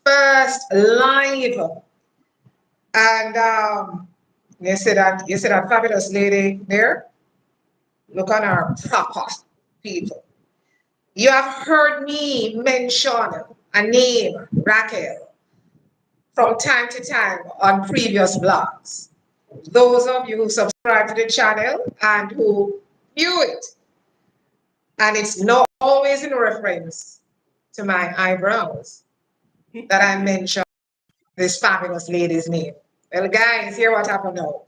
first live. And you see that fabulous lady there? Look on our proper people. You have heard me mention a name, Raquel, from time to time on previous blogs. Those of you who subscribe to the channel and who view it, and it's not always in reference to my eyebrows that I mention this fabulous lady's name. Well, guys, hear what happened now.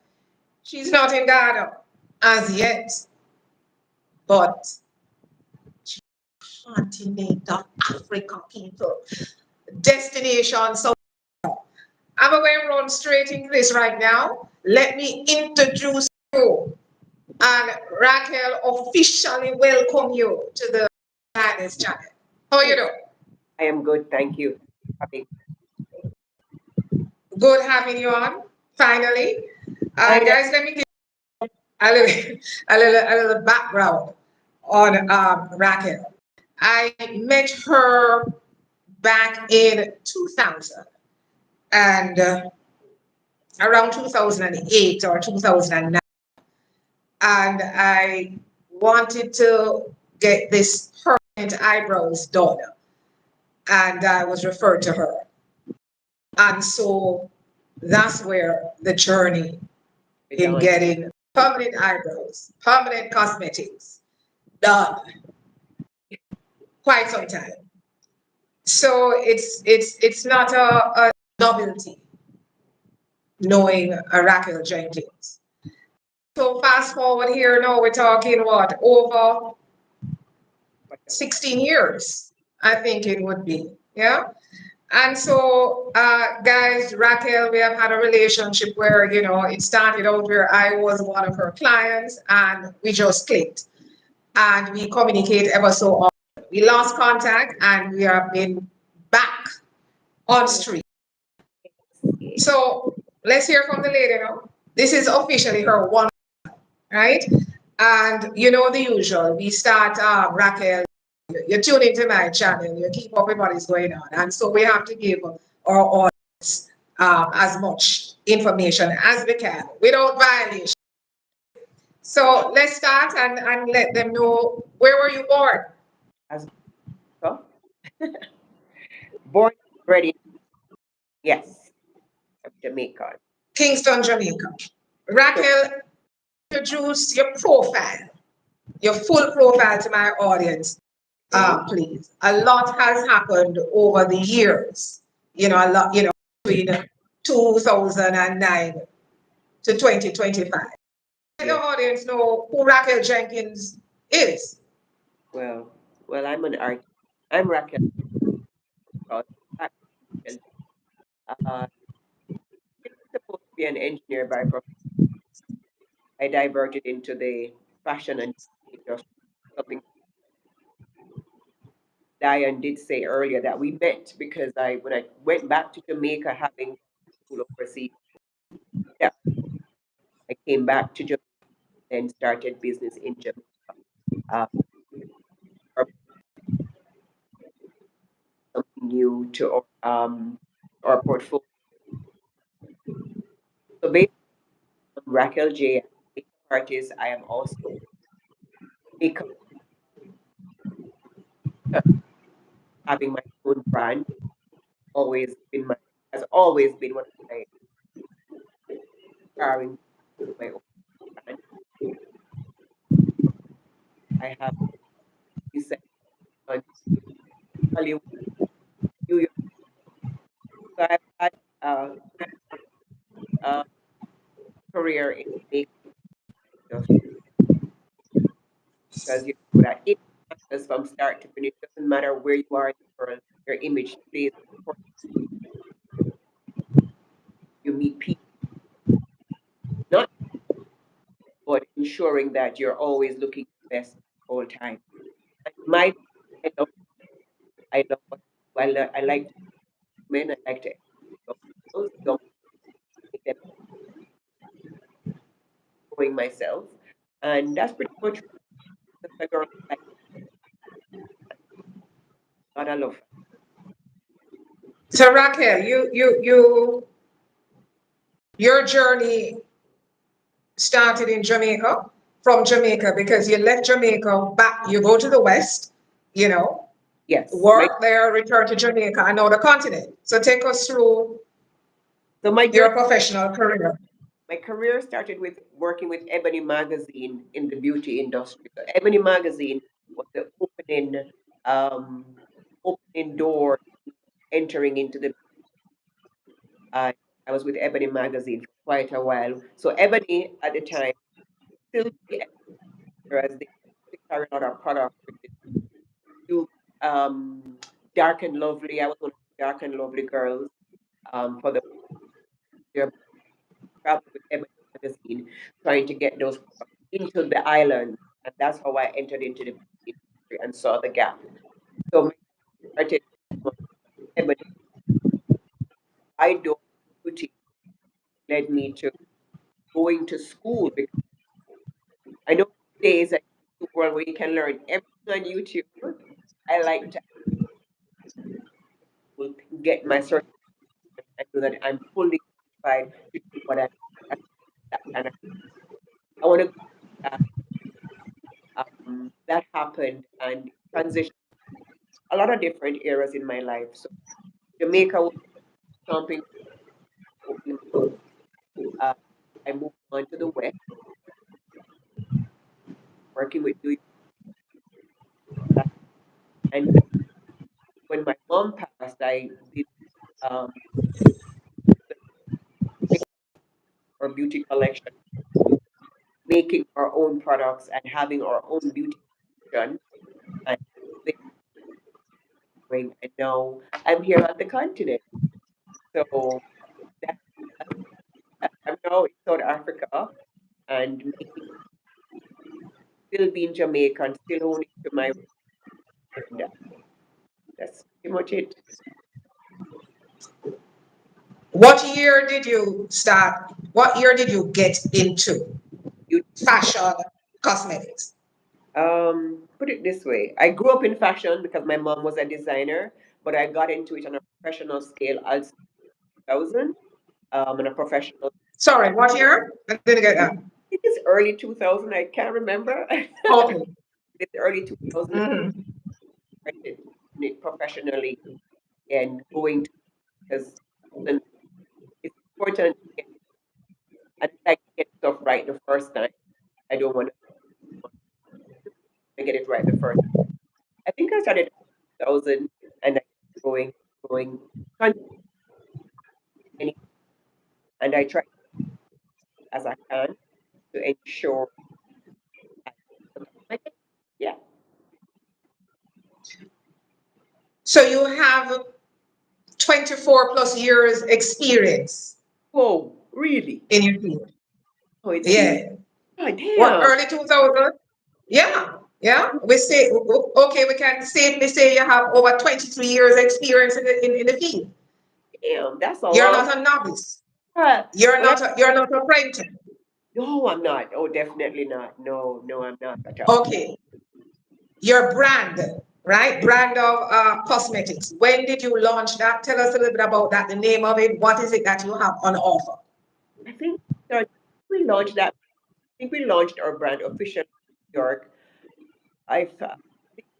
She's not in Ghana as yet, but continent of Africa people, destination. So I'm going to run straight into this right now. Let me introduce you and Raquel officially welcome you to the Madness channel. How you doing? I am good, thank you. Happy. Good having you on, finally. Guys, let me give a little, a little background on Raquel. I met her back in 2000 and around 2008 or 2009. And I wanted to get this permanent eyebrows done. And I was referred to her. And so that's where the journey in getting permanent eyebrows, permanent cosmetics done quite some time. So it's not a novelty knowing a Raquel Jenkins. So fast forward here now, we're talking what, over 16 years, I think it would be. Yeah. And so, guys, Raquel, we have had a relationship where, it started out where I was one of her clients and we just clicked and we communicate ever so often. We lost contact and we have been back on street. So let's hear from the lady now. This is officially her one, right? And you know the usual. We start, Raquel, you tune into my channel, you keep up with what is going on. And so we have to give our audience as much information as we can without violation. So let's start and let them know, where were you born? As born ready. Yes, Jamaican. Kingston, Jamaica. Raquel, introduce your profile, your full profile to my audience, please. A lot has happened over the years, a lot, between 2009 to 2025. Let the audience know who Raquel Jenkins is. Well, I'm an artist. I'm Raquel. I'm supposed to be an engineer by profession. I diverted into the fashion and industry. Something Diane did say earlier that we met because when I went back to Jamaica having school overseas, yeah, I came back to Jamaica and started business in Jamaica. Our, something new to our portfolio. So based on Raquel J, artist, I am also makeup, having my own brand. Has always been one of my inspiring, my own brand. I have this on Hollywood, New York. So I've had a career in makeup industry because you know that it matters from start to finish. Doesn't matter where you are in the world, your image plays an important. You meet people, not but ensuring that you're always looking the best all the time. And my I love I love what I like to men, I like to young make them growing myself. And that's pretty much the girl like God I love. So Raquel, your journey started in Jamaica, from Jamaica, because you left Jamaica back, you go to the West, you know, Yes, work there, return to Jamaica and now the continent. So take us through so my journey, your professional career. my career started with working with Ebony Magazine in the beauty industry. So Ebony Magazine was the um, opening door entering into the. Uh, I was with Ebony Magazine for quite a while. So Ebony at the time still be as they carry out our product, which is do dark and lovely. I was one of the dark and lovely girls for the year travel with Ebony Magazine, trying to get those products into the island, and that's how I entered into the beauty industry and saw the gap. So my started with Ebony. I do beauty led me to going to school because I know days at the world where you can learn everything on YouTube. I like to get my certificate and know that I'm fully qualified to do what I that kind of. I want to go that. That happened and transitioned a lot of different areas in my life. So Jamaica was something opening. Uh, I moved on to the West, working with New York, and when my mom passed, I did um, our beauty collection, making our own products and having our own beauty collection. And they going, and now I'm here on the continent. So that I'm now in South Africa and making still being Jamaican, still honing to my and that's pretty much it. What year did you start? What year did you get into You fashion cosmetics? put it this way. I grew up in fashion because my mom was a designer, but I got into it on a professional scale as 2000, on a professional. Sorry, what year? I didn't get I that. think it's early 2000. I can't remember. Okay. It's early 2000. Mhm. Started it professionally and going to because and it's important to get, I like to get stuff right the first time. I don't want to get it right the first. I think I started in 2000 and I kept going, continuing, and I try as I can to ensure I my day. Yeah. So you have 24 plus years experience Oh, really? in your field. Oh, it's been Yeah. oh What, damn. early 2000? Yeah. Yeah. We say, okay, we can safely say you have over 23 years experience in the field. Damn, that's a You're long not a novice. time. You're Well, not a, you're not a apprentice. no, I'm not. Oh, definitely not. No, no, I'm not at all. Okay. Your brand, right? Brand of cosmetics. When did you launch that? Tell us a little bit about that, the name of it. What is it that you have on offer? I think so we launched that. I think we launched our brand officially in New York. I think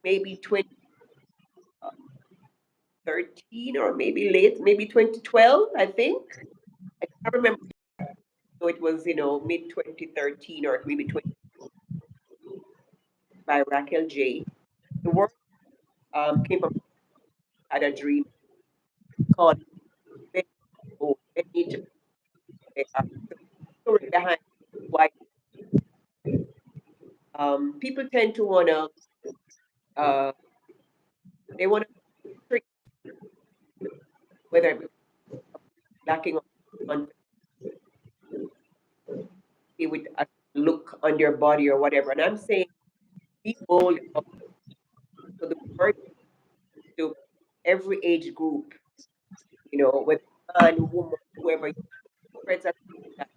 maybe 2013 or maybe late, maybe 2012. I think I can't remember. So it was mid 2013 or maybe 20 by Raquel J. The word came from had a dream called "Men Go, Men Need to Be Who They Are." So the story behind why people tend to wanna uh, they wanna trick whether it be lacking of confidence with a look on your body or whatever. And I'm saying be bold about it. So the word to every age group, whether man, woman, whoever spreads across that.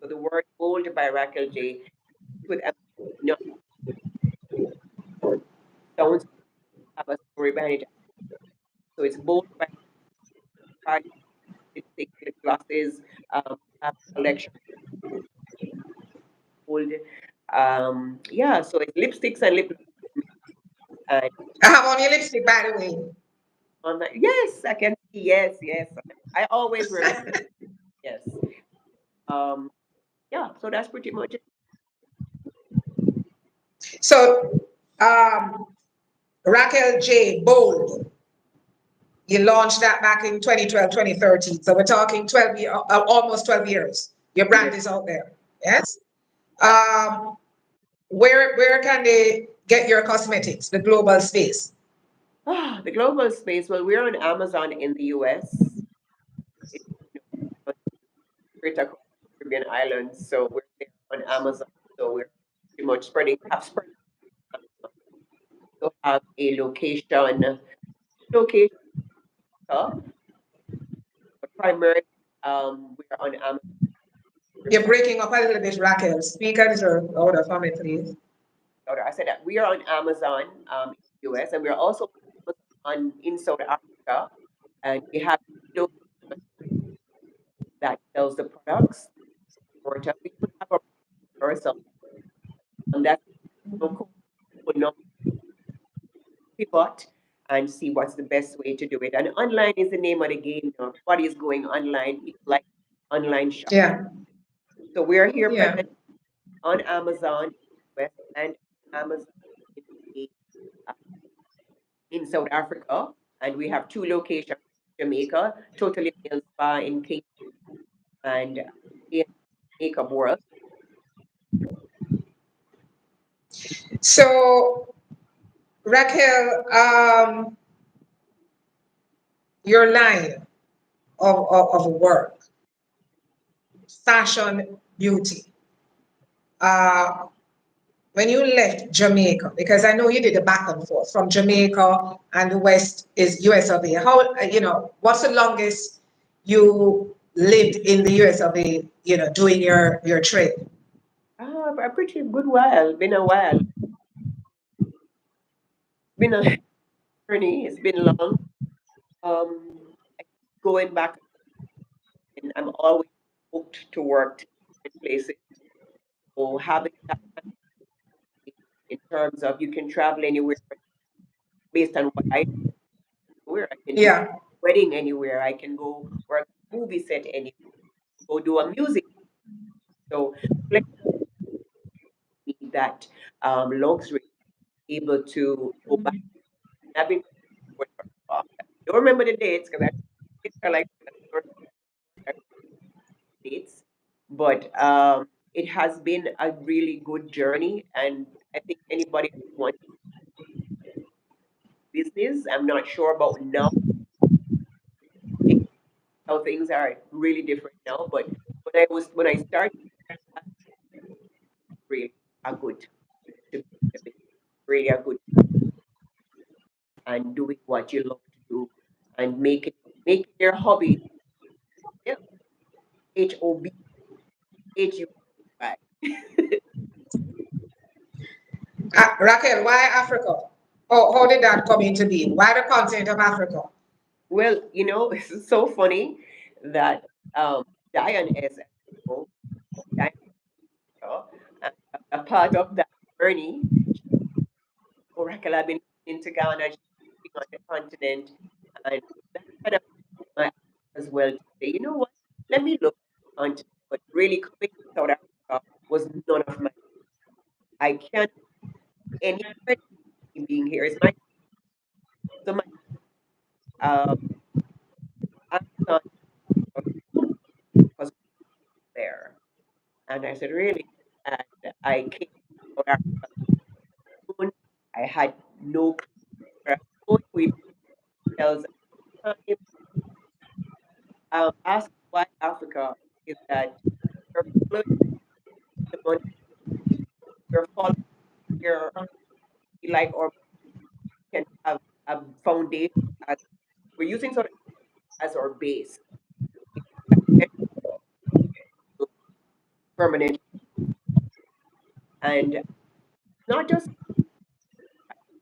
So the word bold by Raquel J with a sounds have a story behind it. So it's bold white, lipstick, lip glosses, have collection bold. Yeah, so it's lipsticks and lip glosses. And I have on your lipstick, by the way. on that, yes, I can see. Yes, yes. I always wear lipstick. Yes. Um, yeah, so that's pretty much it. So, um, Raquel J. Bold, you launched that back in 2012, 2013. So we're talking 12 years, almost 12 years. Your Yeah. brand is out there. Yes. Um, where can they get your cosmetics, the global space? The global space. Well, we're on Amazon in the US. It's, straight across the Caribbean islands, so we're there on Amazon. So we're pretty much spread. To have a location, but primarily we're on Amazon. You're breaking up a little bit, Raquel. Speak a little louder for me, please. I said that we are on Amazon in the US, and we're also on in South Africa, and we have a location that sells the products. Or we even have our ourselves, and that's no pivot and see what's the best way to do it. And online is the name of the game. Everybody is going online. People like online shop. Yeah, So we're here yeah. present on Amazon West and Amazon in, uh, in South Africa, and we have two locations: Jamaica, Totally Nail Spa in King, and in Makeup World. So, Raquel, your line of work, fashion, beauty. Uh, when you left Jamaica, because I know you did a back and forth from Jamaica and the West is US of A. How, what's the longest you lived in the US of A, doing your trade? A pretty good while. Been a while. Been a journey. It's been long. I keep going back, and I'm always booked to work to different places. So having that in terms of you can travel anywhere based on what I do, where I can do Yeah. wedding anywhere, I can go work a movie set anywhere, go do a music. So flexibility that luxury able to go back. I've been for I don't remember the dates because I like dates, but it has been a really good journey, and I think anybody who wants business, I'm not sure about now how things are really different now, but when I started, really a good to be a business, really a good and doing what you love to do and make it your hobby. Yeah, HOBHU. Raquel, why Africa? Oh, how did that come into being? Why the continent of Africa? Well, it's so funny that Diane is Diane, and a part of that journey. Oracle had been into Ghana, she's been on the continent, and that kind of my eyes as well to say, you know what, let me look at the continent. But really coming to South Africa was none of my I can't any being here is my so my Amazon was there. And I said, really? And I came to South Africa. I had no clue where I was going with details at the time. Ask why Africa is that you're following the money, you're following your like or can have a foundation as we're using sort of as our base. It's permanent and not just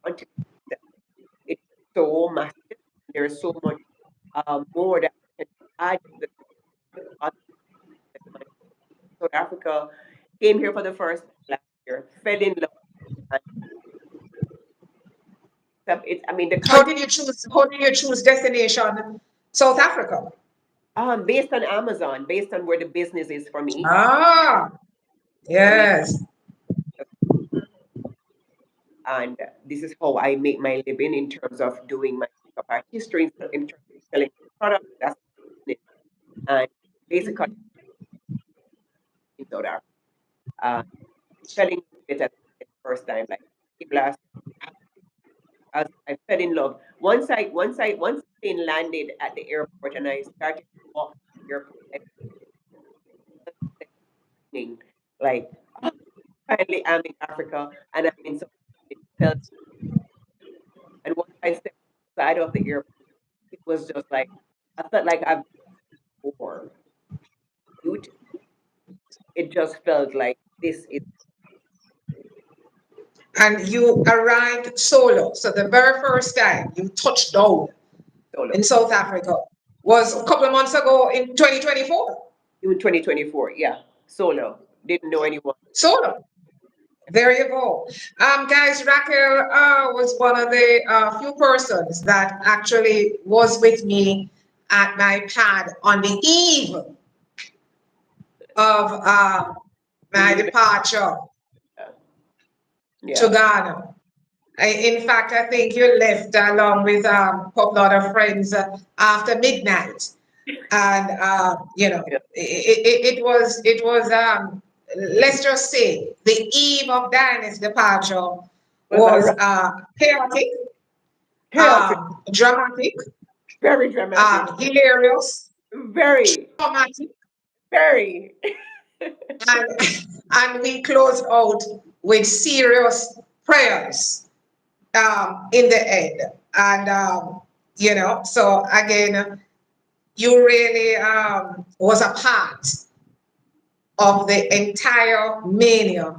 until it's so massive. There's there's so much more that can add to the content. South Africa, came here for the first time last year, fell in love. And it's, I mean, the How country, did you choose? How did you choose destination South Africa? based on Amazon, based on where the business is for me. Ah, I mean, yes. and this is how I make my living in terms of doing my makeup artistry, in terms of selling products. That's my business. And basically, in South Africa, uh, selling it at the first time, like last as I fell in love. Once the plane landed at the airport and I started to walk to the airport, I felt like singing, like, "Oh, finally I'm in Africa and I'm in South Africa." It felt, and once I stepped outside of the airport, it was just like I felt like I've been before. Beauty. It just felt like this is And you arrived solo. So the very first time you touched down solo. in South Africa was a couple of months ago in 2024. In 2024, yeah, solo. Didn't know anyone. Solo. There you go. Guys, Raquel was one of the few persons that actually was with me at my pad on the eve of my Believe it. departure Yeah. to Yeah. Ghana. In fact, I think you left along with a couple other friends after midnight, and Yeah. it was let's just say the eve of Diana's departure Was was a chaotic, chaotic, dramatic, very dramatic, hilarious, very, traumatic, very. and and we closed out with serious prayers in the end. And so again, you really was a part of the entire mania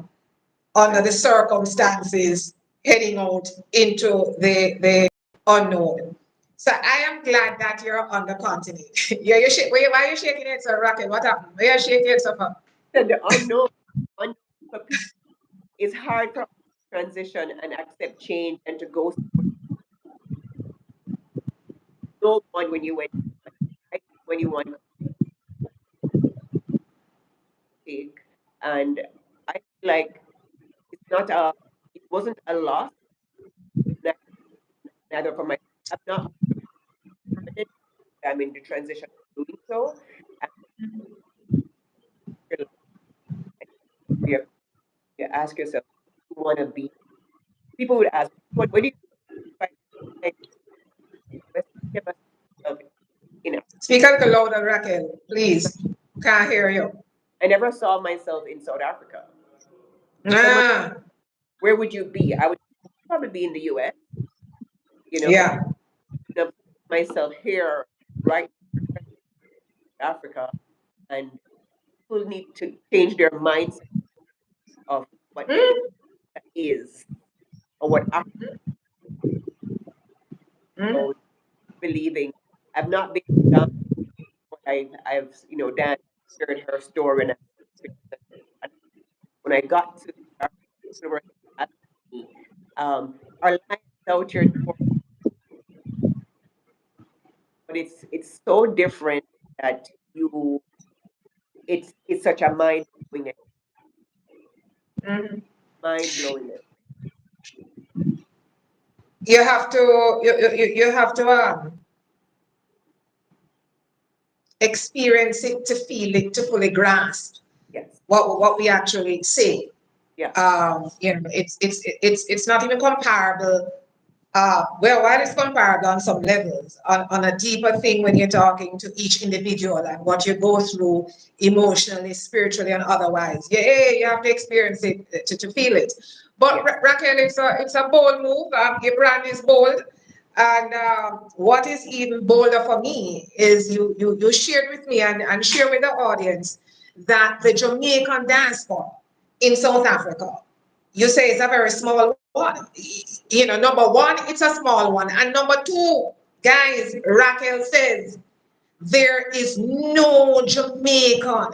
under the circumstances heading out into the unknown. So I am glad that you're on the continent. Yeah, why are you shaking it, sir, Rocket? What happened? Why are you shaking it, sir? The unknown for people, it's hard for us to transition and accept change and to go no one when you went right? When you want to take. And I feel like it's not a it wasn't a loss, ne- neither for my I'm not permanent. I'm in the transition of doing so. And you're like, you ask yourself, who you want to be? People would ask, what do you find like West Africa myself in Speak a little louder, Raquel, please. Can't hear you. I never saw myself in South Africa. If someone, Ah, where would you be? I would probably be in the US, but yeah. of myself here, right in Africa, and people need to change their mindset of what they think Mm, is or what Africa mm, is believing. I've not been to Ghana, but I've Dan shared her story and when I got to Africa, people were asking me, "Are lions out your door?" But it's so different that you it's such a mm. mind blowing You have to you have to experience it to feel it to fully grasp Yes. what we actually say. Yeah. It's not even comparable. Well, while it's comparable on some levels, on a deeper thing when you're talking to each individual and what you go through emotionally, spiritually, and otherwise. Yeah, you have to experience it to feel it. But Yes. Raquel, it's a bold move. Your brand is bold. And what is even bolder for me is you shared with me and share with the audience that the Jamaican diaspora in South Africa, you say it's a very small one. Number one, it's a small one. And number two, Guys, Raquel says there is no Jamaican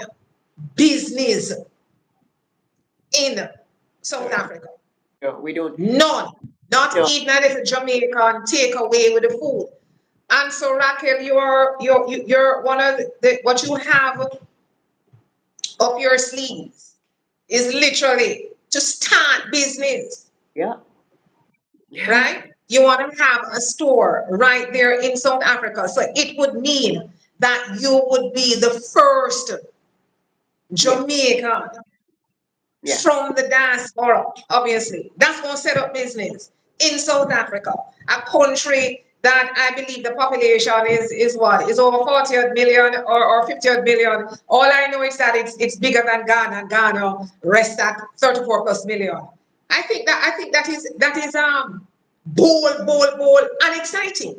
business in South Africa. No, we don't. None. Not No, even if a Jamaican take away with the food. And so Raquel, you're one of the what you have up your sleeves is literally to start business, yeah. right? You want to have a store right there in South Africa. So it would mean that you would be the first Yes, Jamaican yes. from the diaspora, obviously. That's going to set up business in South Africa, a country that I believe the population is what? Is over 40 million or 50 million. All I know is that it's bigger than Ghana. Ghana rests at 34 plus million. I think that is bold and exciting.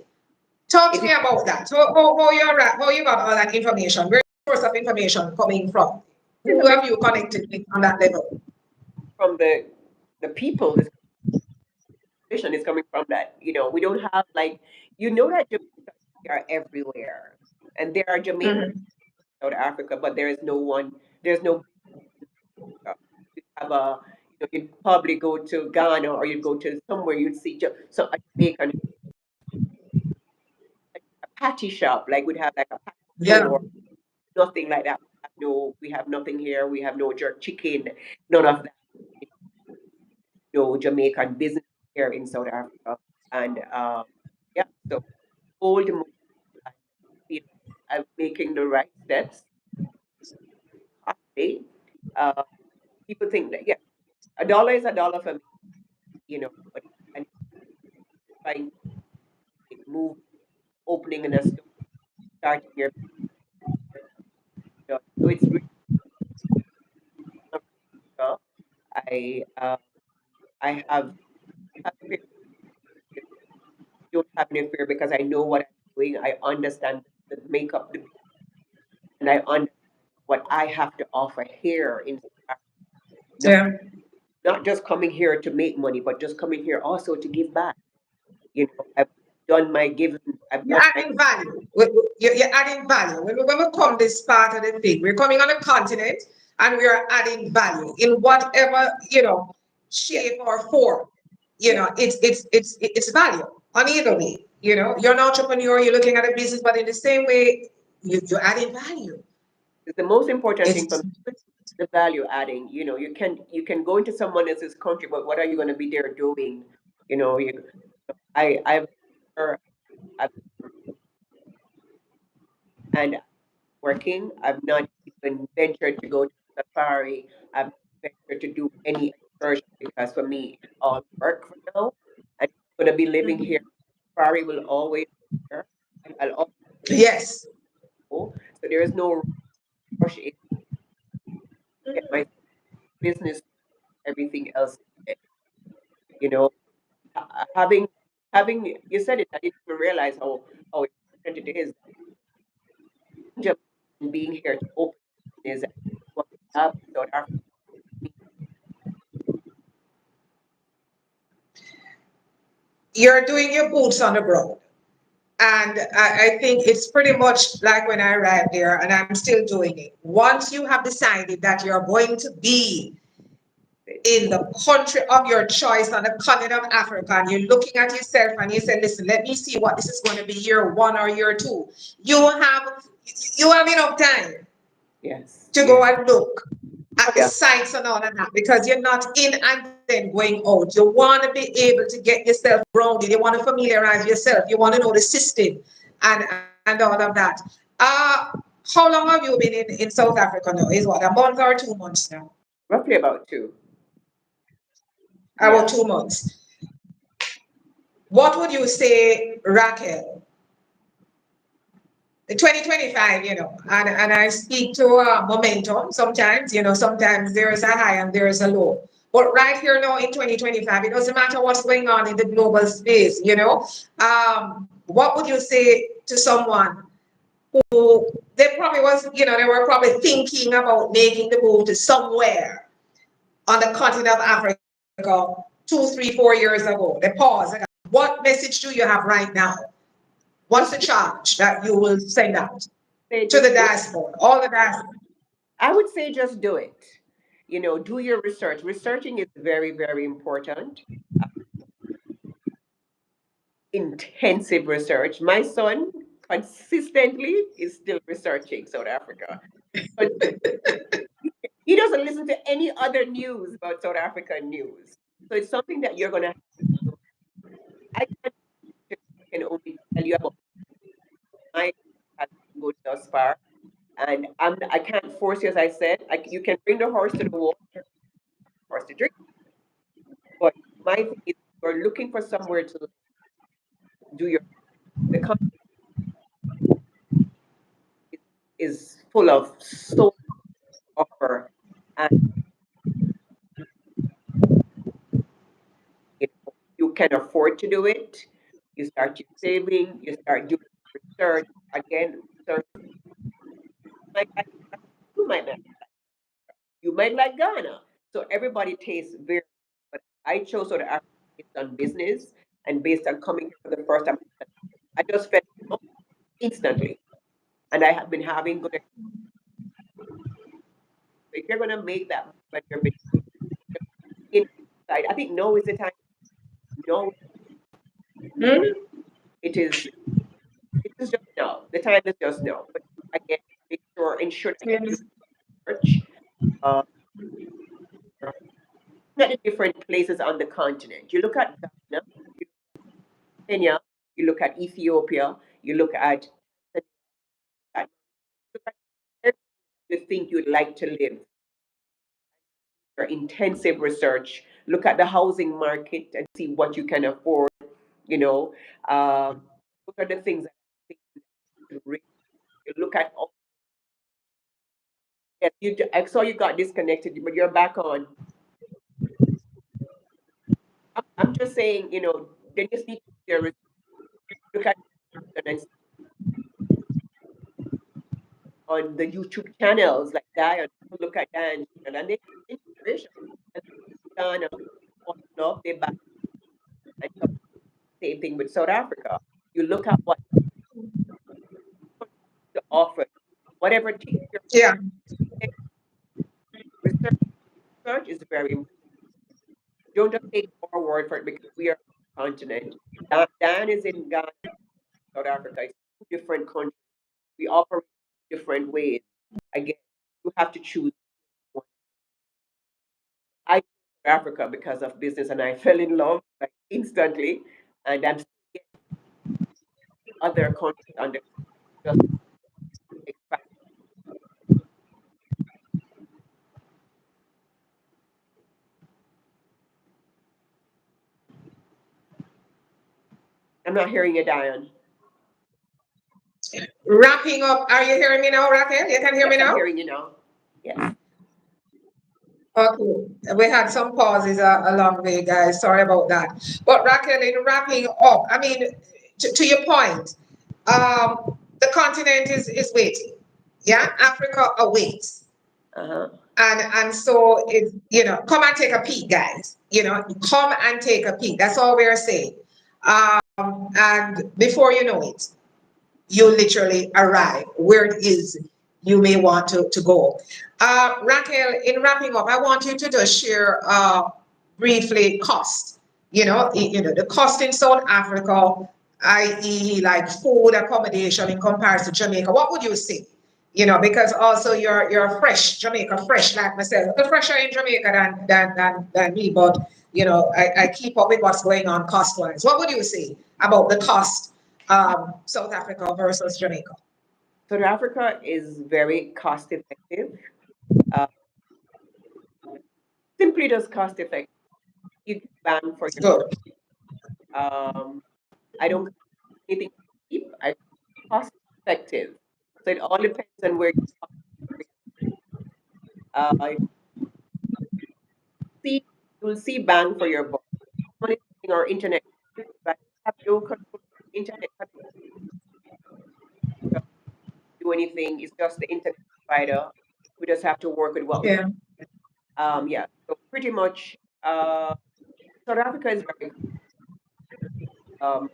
Talk to It me is about that. How you got all that information? Where's the source of information coming from? in Who the have you connected with on that level? from the people. This conversation is coming from that. We don't have like that Jamaicans are everywhere, and there are Jamaicans Mhm. in South Africa, but there is no one. There's no. You have you'd probably go to Ghana or you'd go to somewhere you'd see some a Jamaican like a patty shop, like we'd have like a patty Yeah. store. Nothing like that. We have nothing here. We have no jerk chicken. None of that. No Jamaican business here in South Africa, and yeah, so old move, I feel I'm making the right steps. Actually, uh, people think that yeah, a dollar is a dollar for me, but and trying to move, opening in a store, starting your business. So it's really tough. I uh, I have fear. I don't have any fear because I know what I'm doing. I understand the makeup, and I understand what I have to offer here in South Africa. Yeah. Not just coming here to make money, but just coming here also to give back. I've done my giving. I've You're done my adding value. You're adding value. When we come this part of the thing, we're coming on a continent and we are adding value in whatever, yes, shape or form. yes. It's value on either way. You're an entrepreneur, you're looking at a business, but in the same way, you're adding value. It's the most important thing for It's me, the value adding. You can go into someone else's country, but what are you going to be there doing? You know, you, I've I've and working. I've not even ventured to go to safari. I've not ventured to do any excursion because for me it's all work for now. And I'm gonna be living here. Safari will always be here. I'll always yes. go. So there is no rush in get my business, everything else. eh, You know, having you said it, I didn't even realize how important it is. Just being here to open is what we have in South Africa. You're doing your boots on the ground. And I think it's pretty much like when I arrived there, and I'm still doing it. Once you have decided that you're going to be in the country of your choice on the continent of Africa, and you're looking at yourself and you say, listen, let me see what this is going to be year one or year two. You have enough time Yes, to go yes. and look Oh, at the yeah. sites and all of that because you're not in and then going out. You want to be able to get yourself grounded. You want to familiarize yourself. You want to know the system and all of that. How long have you been in South Africa now? Is what, a month or 2 months now? Roughly about two. About Yeah. 2 months. What would you say, Raquel? 2025, and I speak to momentum sometimes, sometimes there is a high and there is a low. But right here now in 2025, it doesn't matter what's going on in the global space. What would you say to someone who they were probably thinking about making the move to somewhere on the continent of Africa 2, 3, 4 years ago? They pause. What message do you have right now? What's the charge that you will send out Say to the just do it. diaspora, all the diaspora? I would say just do it. Do your research. Researching is very, very important. Uh, Intensive research. My son consistently is still researching South Africa. But he doesn't listen to any other news about South African news. So it's something that you're going to have to do. I can only tell you about my has good thus far. And I can't force you, as I said. You can bring the horse to the water, horse to drink. But my thing is, you're looking for somewhere to do your the country is full of so offer, and you can afford to do it. You start your saving. You start doing research again. Research might like you might not you might like Ghana. So everybody tastes very. But I chose South Africa based on business and based on coming here for the first time. I just fell in love instantly, and I have been having good. If you're gonna make that move when you're inside, I think no is the time. No, Hmm? it is. It is just no. The time is just no. But again, ensure that Yeah. you do research. Uh, Look at the different places on the continent. You look at Ghana, you look at Kenya, you look at Ethiopia, you look at look at where you think you'd like to live. Your intensive research. Look at the housing market and see what you can afford. You know, those are the things that I think you should you look at. Yes, I saw you got disconnected, but you're back on. I'm just saying, they just need to look at and on the YouTube channels like Diane, look at Diane channel, and they inspiration. And Ghana, fall in love, they back and same thing with South Africa. You look at what the offer, whatever takes your Yeah. research. Research is very important. Don't just take our word for it because we are a continent. Dan is in Ghana, South Africa. It's two different countries. We operate different ways. Again, you have to choose one. I chose Africa because of business, and I fell in love like instantly. And I'm seeing other countries under just expand. I'm not hearing you, Diane. Wrapping up. Are you hearing me now, Raquel? You can hear me Yes, I'm now? hearing you now. Yes. Okay. We had some pauses along the way, guys. Sorry about that. But Raquel, in wrapping up, I mean, to your point, the continent is waiting. Yeah, Africa awaits. Uh-huh. And so it, come and take a peek, guys. Come and take a peek. That's all we're saying. And before you know it, you literally arrive where it is you may want to go. Raquel, in wrapping up, I want you to just share briefly cost. The cost in South Africa, i.e., like food, accommodation in comparison to Jamaica. What would you say? Because also you're fresh, Jamaica fresh like myself. The fresher in Jamaica than me, but I keep up with what's going on cost wise. What would you say about the cost, South Africa versus Jamaica? South Africa is very cost effective. Uh, Simply just cost effective. You get bang for your Good. um I don't cost anything cheap. I cost effective. So it all depends on where you see you'll see bang for your buck. Monitoring our internet, but have no control internet connection, do anything. It's just the internet provider. We just have to work with what we Yeah. yeah. So pretty much South Africa is very um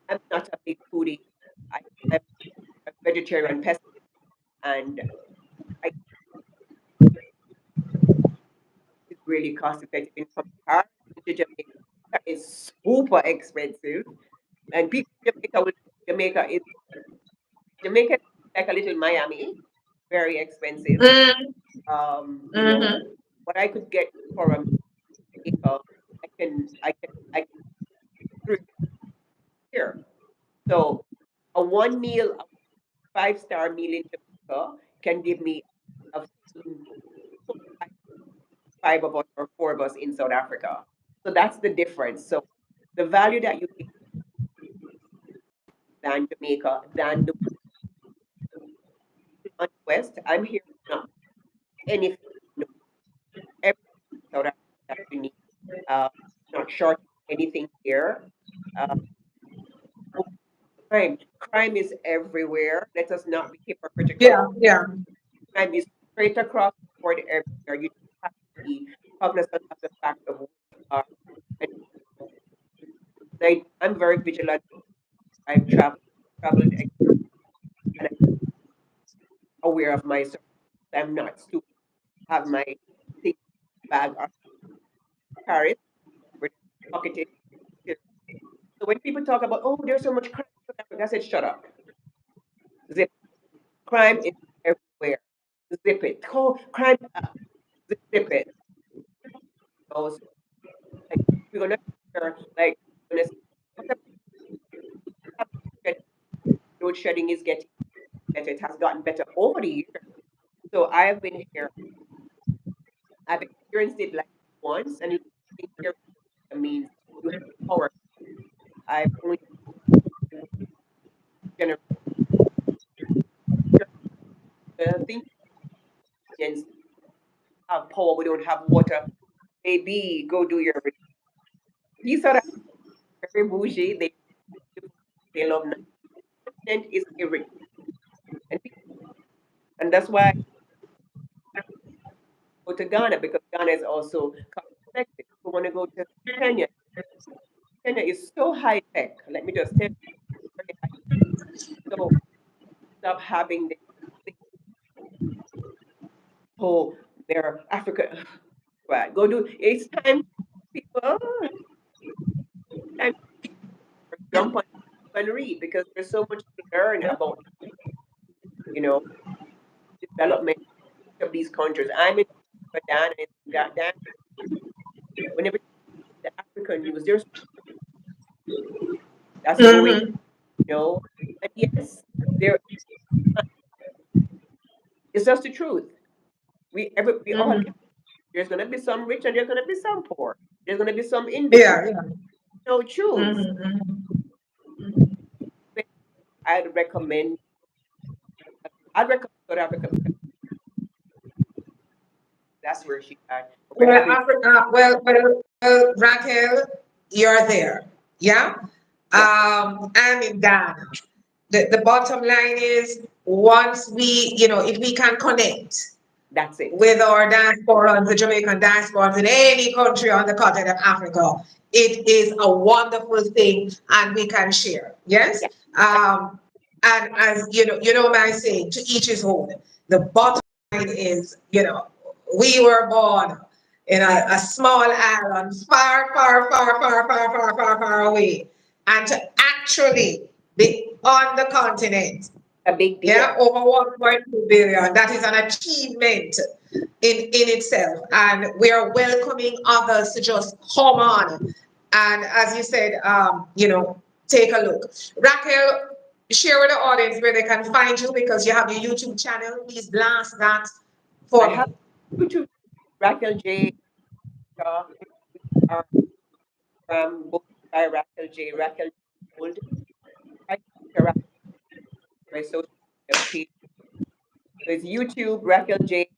I'm not a big foodie. I vegetarian pescatarian, and I it's really cost effective in comparison to Jamaica. It's super expensive, and people in Jamaica will Jamaica is Jamaica is like a little Miami, very expensive. Mm, You know, mm-hmm. what I could get for a Jamaica, I can do it here. So a one meal, a 5-star meal in Jamaica can give me a five, five of us or four of us in South Africa. So that's the difference. So the value that you get than Jamaica, than the on the West, I'm here not anything, no, everything in South Africa that you need. Uh, not short of anything here. Uh, crime is everywhere. Let us not be hypocritical. Yeah, yeah. Crime is straight across the board everywhere. You just have to be cognizant of the fact of where you are. And I'm very vigilant. I've traveled and I'm aware of my surroundings. I'm not stupid. I have my things bag or carry it, where pocket it. So when people talk about, oh, there's so much crime in South Africa, I said, shut up. Zip. Crime is everywhere. Zip it. Oh, crime, zip it. So, like, we're gonna hear, like, gonna say, what about load shedding is getting better. It has gotten better over the years. So I've been here. I've experienced it like once, and here means you have power. I've only generated think Indians have power. We don't have water. Maybe go do your. These are very bougie. They love content is irritating, and and that's why I go to Ghana because Ghana is also cost effective. We want to go to Kenya. Kenya is so high tech. Let me just tell you, very high. So stop having this whole their Africa. Right, go do. It's time people. Time to jump on and read because there's so much to learn about development of these countries. I'm in Sudan and Ghana. Whenever the African news, there's that's going, Mm-hmm. you know. And yes, there it's just the truth. We all Mm-hmm. can. There's gonna be some rich and there's gonna be some poor. There's gonna be some in between. Yeah, yeah. No choose. Mm-hmm. I'd recommend I'd recommend South Africa because that's where she's at. We're Well, having Africa, Raquel, you're there. Yeah. yes, I'm in Ghana. The bottom line is once we, if we can connect that's it. with our diaspora, the Jamaican diaspora in any country on the continent of Africa, it is a wonderful thing and we can share. Yes. Yeah. And as my saying, to each his own. The bottom line is, we were born in a small island, far, far, far, far, far, far, far, far away. And to actually be on the continent, A big yeah, deal. over 1.2 billion. That is an achievement in itself. And we are welcoming others to just come on. And as you said, take a look. Raquel, share with the audience where they can find you because you have your YouTube channel. Please blast that I for have me. YouTube Raquel J. Shaw. We are both by Raquel J. Raquel J. Gold. I interact with my social media page. So it's YouTube Raquel J.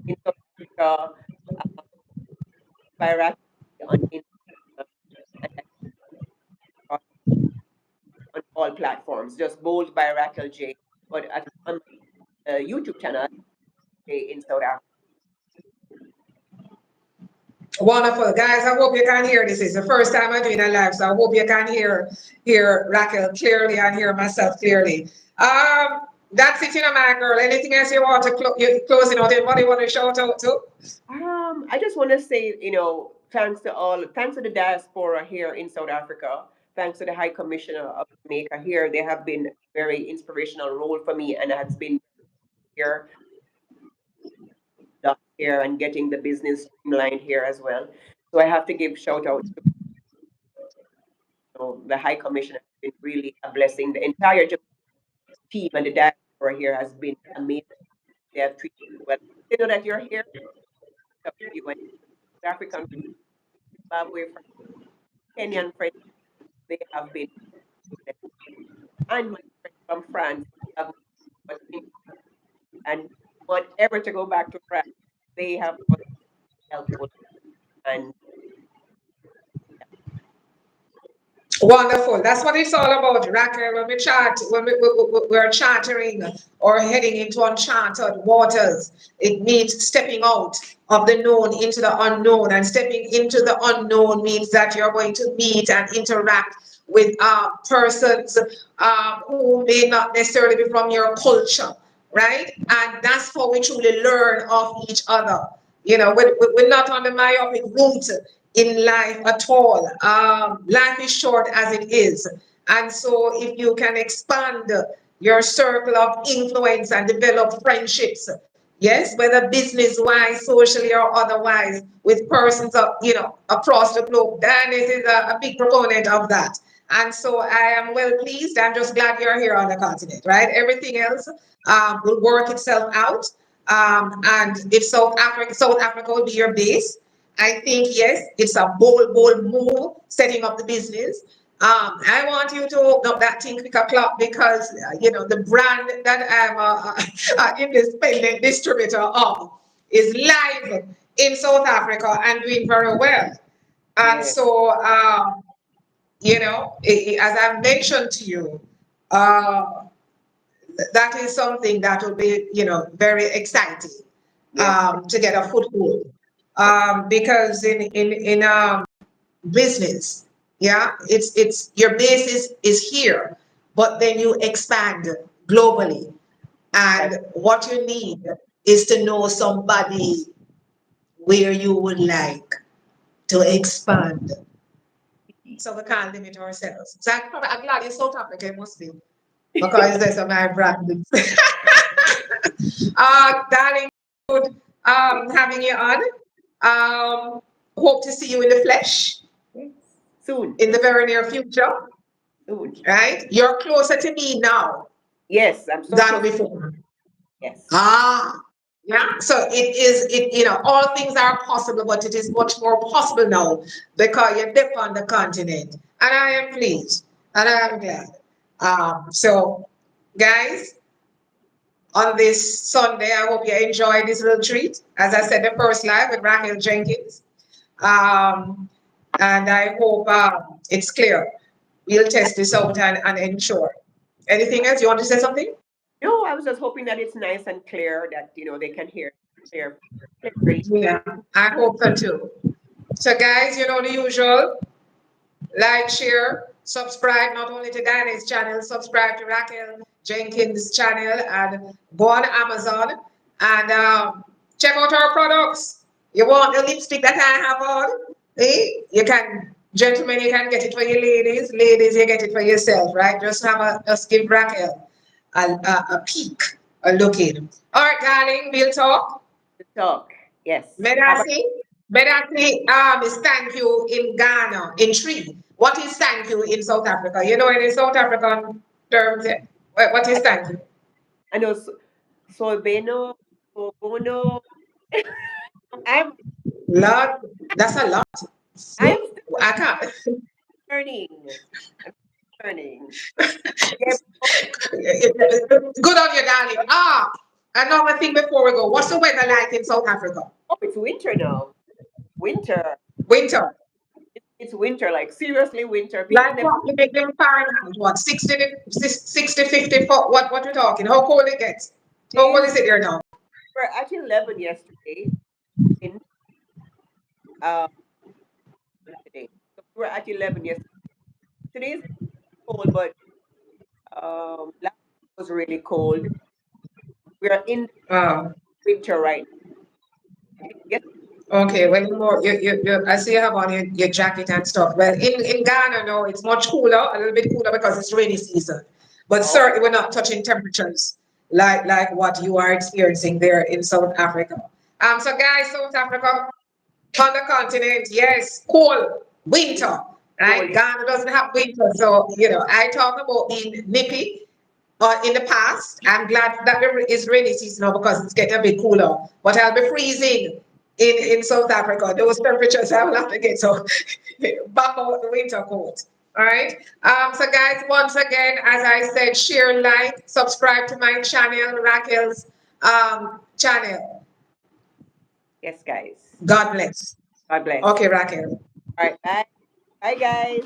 in South Africa uh, by Raquel J. on Instagram and then on all platforms. Just bold by Raquel J. But on my YouTube channel J in South Africa. Wonderful. Guys, I hope you can hear this. It's the first time I'm doing a live, so I hope you can hear Raquel clearly and hear myself clearly. That's it, my girl. Anything else you want to you closing out? Anybody want to shout out to? I just want to say, thanks to the diaspora here in South Africa, thanks to the High Commissioner of Jamaica here, they have been very inspirational role for me, and has been here, here, and getting the business streamlined here as well. So I have to give shout out to, the High Commissioner. Has been really a blessing. The entire team and the diaspora here has been amazing. They have treated you well. They know that you're here. Up to you, and African, Zimbabwe friends, Kenyan friends, they have been, and my friends from France have been, and whatever to go back to France, they have been helpful. And Wonderful. That's what it's all about, Raquel. When we chat, we're chartering or heading into uncharted waters, it means stepping out of the known into the unknown. And stepping into the unknown means that you're going to meet and interact with persons who may not necessarily be from your culture, right? And that's how we truly learn of each other. We're not on the myopic route in life at all. Life is short as it is. And so if you can expand your circle of influence and develop friendships, yes, whether business wise, socially, or otherwise, with persons across the globe, then it is a big proponent of that. And so I am well pleased. I'm just glad you're here on the continent, right? Everything else will work itself out. And if South Africa will be your base, I think yes, it's a bold move setting up the business. I want you to open up that thing quick o'clock because the brand that I'm independent distributor of is live in South Africa and doing very well. And yeah, so, as I've mentioned to you, uh, that is something that will be, very exciting yes, to get a foothold. Because in business, yeah, it's your basis is here, but then you expand globally. that, And what you need is to know somebody where you would like to expand. So we can't limit ourselves. So I'm glad in South Africa must be because there's a my brand. Darling, good having you on. Hope to see you in the flesh yes. Soon, in the very near future. soon. Right? You're closer to me now Yes, I'm so than close. before. Yes, Ah, yeah. So all things are possible, but it is much more possible now because you're deep on the continent. And I am pleased and I am glad. So, guys, on this Sunday, I hope you enjoyed this little treat. As I said, the first live with Raquel Jenkins. Um, and I hope it's clear. We'll test this out and ensure. Anything else? You want to say something? no, I was just hoping that it's nice and clear, that they can hear clear, clearly. Yeah, I hope so too. So, guys, you know the usual. Like, share, subscribe not only to Danny's channel, subscribe to Raquel Jenkins' channel, and go on Amazon and check out our products. You want the lipstick that I have on? You can, gentlemen, you can get it for your ladies. Ladies, you get it for yourself, right? Just give Raquel a peek, a look in. All right, darling, we'll talk. To talk. Yes. Have a Medasi, Medasi is thank you in Ghana in tree. What is thank you in South Africa? You know, in South African terms, what is I, thank you? I know, so Beno, so Bono. I'm Lord, that's a lot. I'm See, still I can't. learning. I'm learning. Yeah, Good on you, darling. Another thing before we go. What's the weather like in South Africa? oh, it's winter now. Winter. Winter. It's winter, like seriously winter. People Like never. what? You make them Fahrenheit. What? 60, 50, what we're talking? How cold it gets? How cold Days is it here now? were at 11 yesterday. In uh today, so we were at 11 yesterday. Today's cold, but last was really cold. We are in Oh, winter right now. Yes, okay. Well, I see you have on your jacket and stuff. Well, in Ghana, no, it's much cooler, a little bit cooler because it's rainy season. But oh, certainly, we're not touching temperatures like what you are experiencing there in South Africa. So guys, South Africa on the continent, yes, cold, winter, cold. right? Ghana doesn't have winter, so I talk about being nippy. In the past, I'm glad that it's rainy season now because it's getting a bit cooler. But I'll be freezing in South Africa. Those temperatures I will have to get so back out the winter coat. All right. So guys, once again, as I said, share, like, subscribe to my channel, Raquel's channel. Yes, guys. God bless. God bless. Okay, Raquel. All right, bye. Bye, guys.